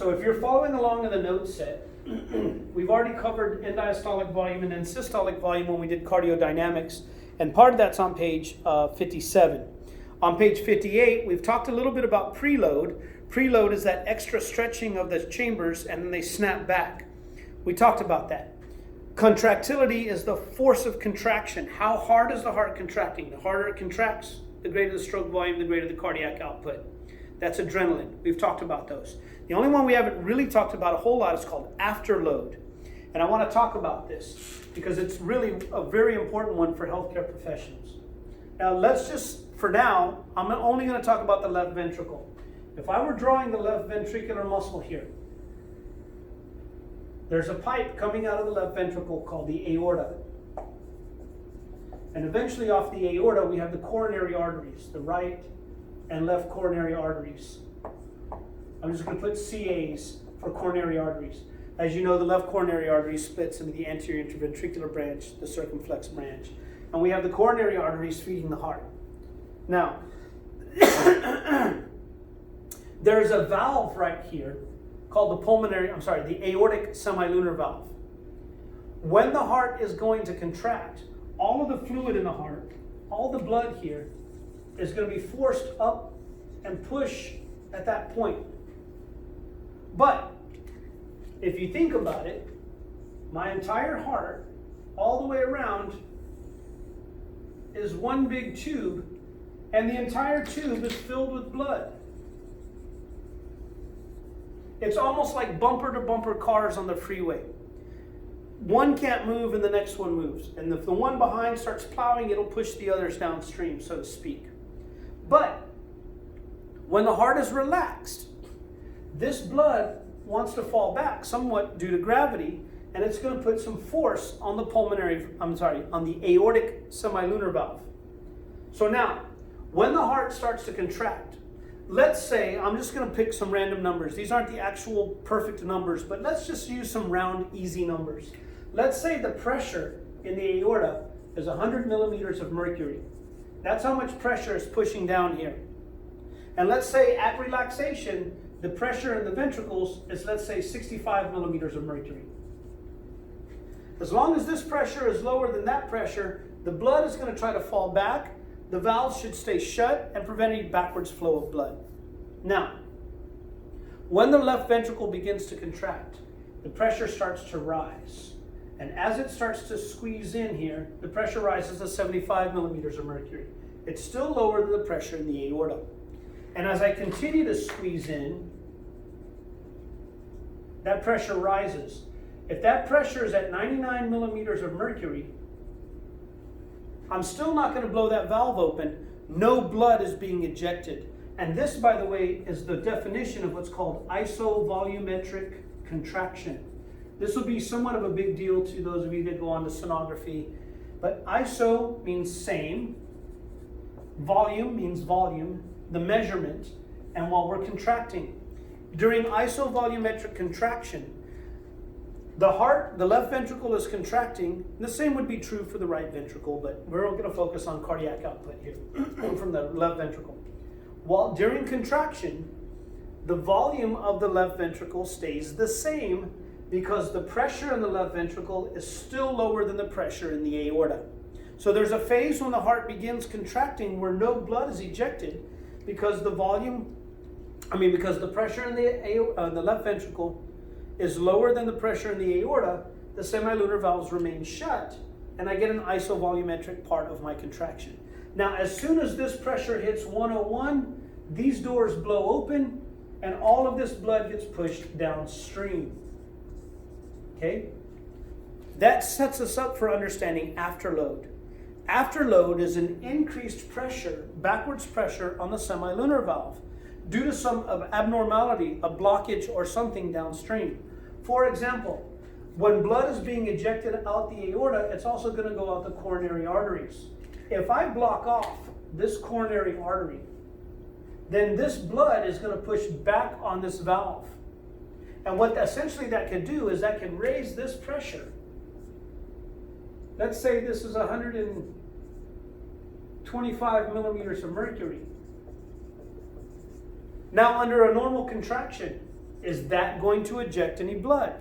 So if you're following along in the note set, we've already covered end diastolic volume and then systolic volume when we did cardiodynamics, and part of that's on page 57. On page 58, we've talked a little bit about preload. Preload is that extra stretching of the chambers and then they snap back. We talked about that. Contractility is the force of contraction. How hard is the heart contracting? The harder it contracts, the greater the stroke volume, the greater the cardiac output. That's adrenaline. We've talked about those. The only one we haven't really talked about a whole lot is called afterload. And I want to talk about this because it's really a very important one for healthcare professionals. Now let's just, for now, I'm only going to talk about the left ventricle. If I were drawing the left ventricular muscle here, there's a pipe coming out of the left ventricle called the aorta. And eventually off the aorta, we have the coronary arteries, the right and left coronary arteries. I'm just going to put CAs for coronary arteries. As you know, the left coronary artery splits into the anterior interventricular branch, the circumflex branch. And we have the coronary arteries feeding the heart. Now, there's a valve right here called the aortic semilunar valve. When the heart is going to contract, all of the fluid in the heart, all the blood here, is going to be forced up and push at that point. But if you think about it, my entire heart, all the way around, is one big tube, and the entire tube is filled with blood. It's almost like bumper-to-bumper cars on the freeway. One can't move and the next one moves. And if the one behind starts plowing, it'll push the others downstream, so to speak. But when the heart is relaxed, this blood wants to fall back somewhat due to gravity, and it's going to put some force on the on the aortic semilunar valve. So now, when the heart starts to contract, let's say, I'm just going to pick some random numbers. These aren't the actual perfect numbers, but let's just use some round, easy numbers. Let's say the pressure in the aorta is 100 millimeters of mercury. That's how much pressure is pushing down here. And let's say at relaxation, the pressure in the ventricles is, let's say, 65 millimeters of mercury. As long as this pressure is lower than that pressure, the blood is going to try to fall back. The valves should stay shut and prevent any backwards flow of blood. Now, when the left ventricle begins to contract, the pressure starts to rise. And as it starts to squeeze in here, the pressure rises to 75 millimeters of mercury. It's still lower than the pressure in the aorta. And as I continue to squeeze in, that pressure rises. If that pressure is at 99 millimeters of mercury, I'm still not going to blow that valve open. No blood is being ejected. And this, by the way, is the definition of what's called isovolumetric contraction. This will be somewhat of a big deal to those of you that go on to sonography. But iso means same. Volume means volume, the measurement. And while we're contracting, during isovolumetric contraction, the heart, the left ventricle is contracting. The same would be true for the right ventricle, but we're going to focus on cardiac output here from the left ventricle. While during contraction, the volume of the left ventricle stays the same because the pressure in the left ventricle is still lower than the pressure in the aorta. So there's a phase when the heart begins contracting where no blood is ejected because the pressure in the left ventricle is lower than the pressure in the aorta. The semilunar valves remain shut, and I get an isovolumetric part of my contraction. Now, as soon as this pressure hits 101, these doors blow open, and all of this blood gets pushed downstream. Okay? That sets us up for understanding afterload. Afterload is an increased pressure, backwards pressure on the semilunar valve due to some abnormality, a blockage or something downstream. For example, when blood is being ejected out the aorta, it's also going to go out the coronary arteries. If I block off this coronary artery, then this blood is going to push back on this valve. And what essentially that can do is that can raise this pressure. Let's say this is 125 millimeters of mercury. Now, under a normal contraction, Is that going to eject any blood?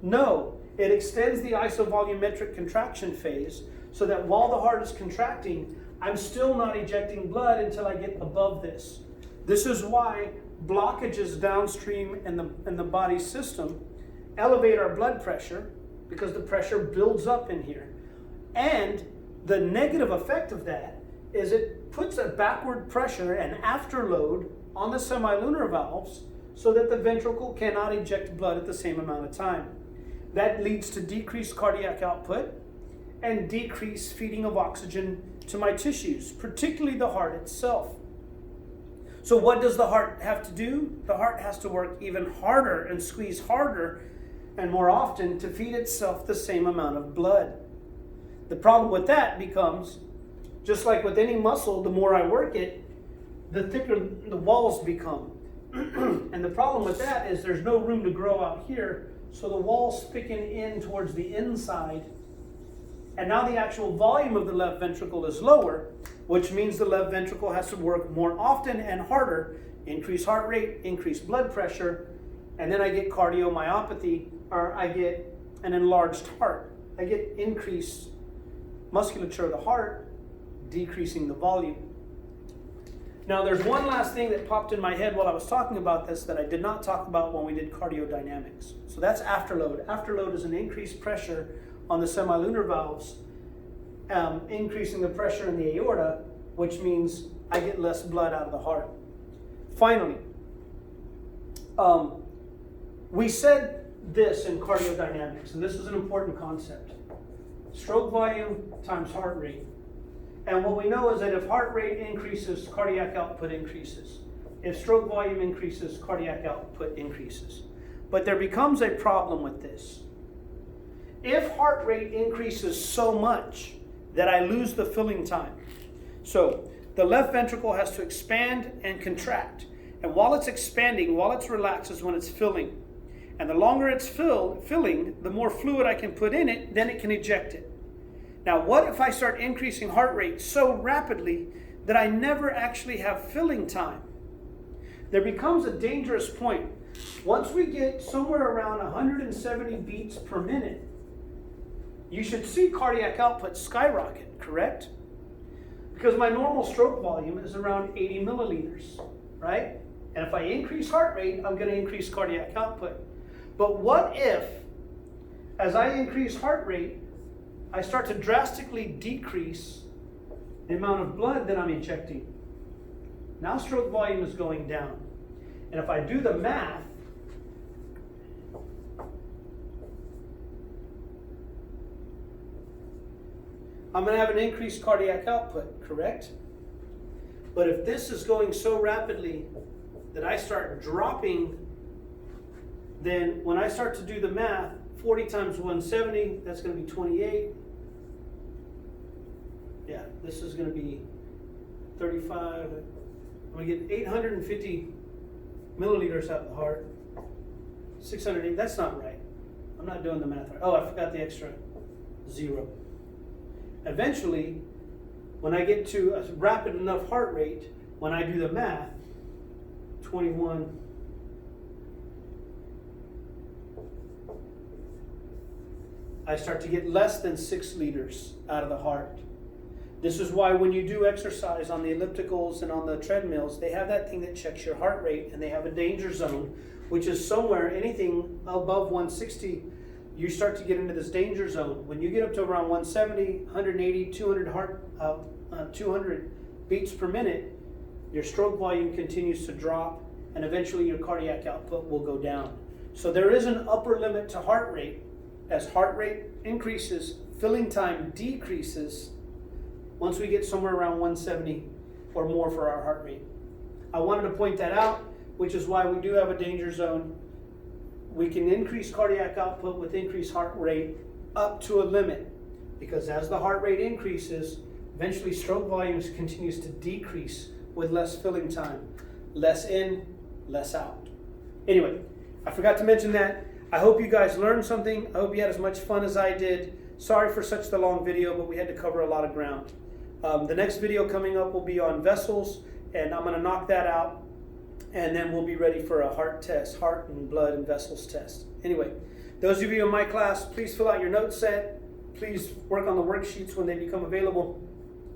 No. It extends the isovolumetric contraction phase so that while the heart is contracting, I'm still not ejecting blood until I get above this. This is why blockages downstream in the body system elevate our blood pressure, because the pressure builds up in here. And the negative effect of that is it puts a backward pressure and afterload on the semilunar valves so that the ventricle cannot eject blood at the same amount of time. That leads to decreased cardiac output and decreased feeding of oxygen to my tissues, particularly the heart itself. So what does the heart have to do? The heart has to work even harder and squeeze harder and more often to feed itself the same amount of blood. The problem with that becomes, just like with any muscle, the more I work it, the thicker the walls become. And the problem with that is there's no room to grow out here, so the walls thicken in towards the inside. And now the actual volume of the left ventricle is lower, which means the left ventricle has to work more often and harder, increase heart rate, increase blood pressure, and then I get cardiomyopathy, or I get an enlarged heart. I get increased musculature of the heart, decreasing the volume. Now there's one last thing that popped in my head while I was talking about this that I did not talk about when we did cardiodynamics. So that's afterload. Afterload is an increased pressure on the semilunar valves, increasing the pressure in the aorta, which means I get less blood out of the heart. Finally, we said this in cardiodynamics, and this is an important concept. Stroke volume times heart rate. And what we know is that if heart rate increases, cardiac output increases. If stroke volume increases, cardiac output increases. But there becomes a problem with this. If heart rate increases so much that I lose the filling time. So the left ventricle has to expand and contract. And while it's expanding, while it's relaxed is when it's filling. And the longer it's filling, the more fluid I can put in it, then it can eject it. Now, what if I start increasing heart rate so rapidly that I never actually have filling time? There becomes a dangerous point. Once we get somewhere around 170 beats per minute, you should see cardiac output skyrocket, correct? Because my normal stroke volume is around 80 milliliters, right? And if I increase heart rate, I'm going to increase cardiac output. But what if, as I increase heart rate, I start to drastically decrease the amount of blood that I'm injecting? Now stroke volume is going down. And if I do the math, I'm going to have an increased cardiac output, correct? But if this is going so rapidly that I start dropping, then when I start to do the math, 40 times 170, that's going to be 28. Yeah, this is going to be 35. I'm going to get 850 milliliters out of the heart. 680, that's not right. I'm not doing the math right. Oh, I forgot the extra 0. Eventually, when I get to a rapid enough heart rate, when I do the math, 21, I start to get less than 6 liters out of the heart. This is why when you do exercise on the ellipticals and on the treadmills, they have that thing that checks your heart rate, and they have a danger zone, which is somewhere, anything above 160, you start to get into this danger zone. When you get up to around 170, 180, 200 beats per minute, your stroke volume continues to drop, and eventually your cardiac output will go down. So there is an upper limit to heart rate. As heart rate increases, filling time decreases once we get somewhere around 170 or more for our heart rate. I wanted to point that out, which is why we do have a danger zone. We can increase cardiac output with increased heart rate up to a limit, because as the heart rate increases, eventually stroke volumes continues to decrease with less filling time. Less in, less out. Anyway, I forgot to mention that. I hope you guys learned something. I hope you had as much fun as I did. Sorry for such the long video, but we had to cover a lot of ground. The next video coming up will be on vessels, and I'm going to knock that out. and then we'll be ready for a heart test, heart and blood and vessels test. Anyway, those of you in my class, please fill out your note set. Please work on the worksheets when they become available.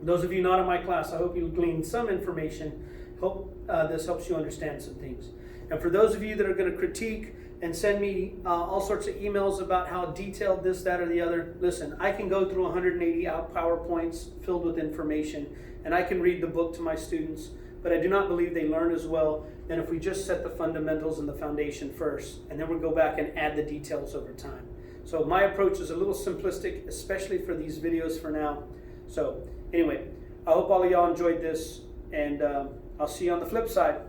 Those of you not in my class, I hope you gleaned some information. Hope this helps you understand some things. And for those of you that are going to critique and send me all sorts of emails about how detailed this, that, or the other, listen, I can go through 180 PowerPoints filled with information, and I can read the book to my students, but I do not believe they learn as well than if we just set the fundamentals and the foundation first, and then we'll go back and add the details over time. So my approach is a little simplistic, especially for these videos for now. So anyway, I hope all of y'all enjoyed this, and I'll see you on the flip side.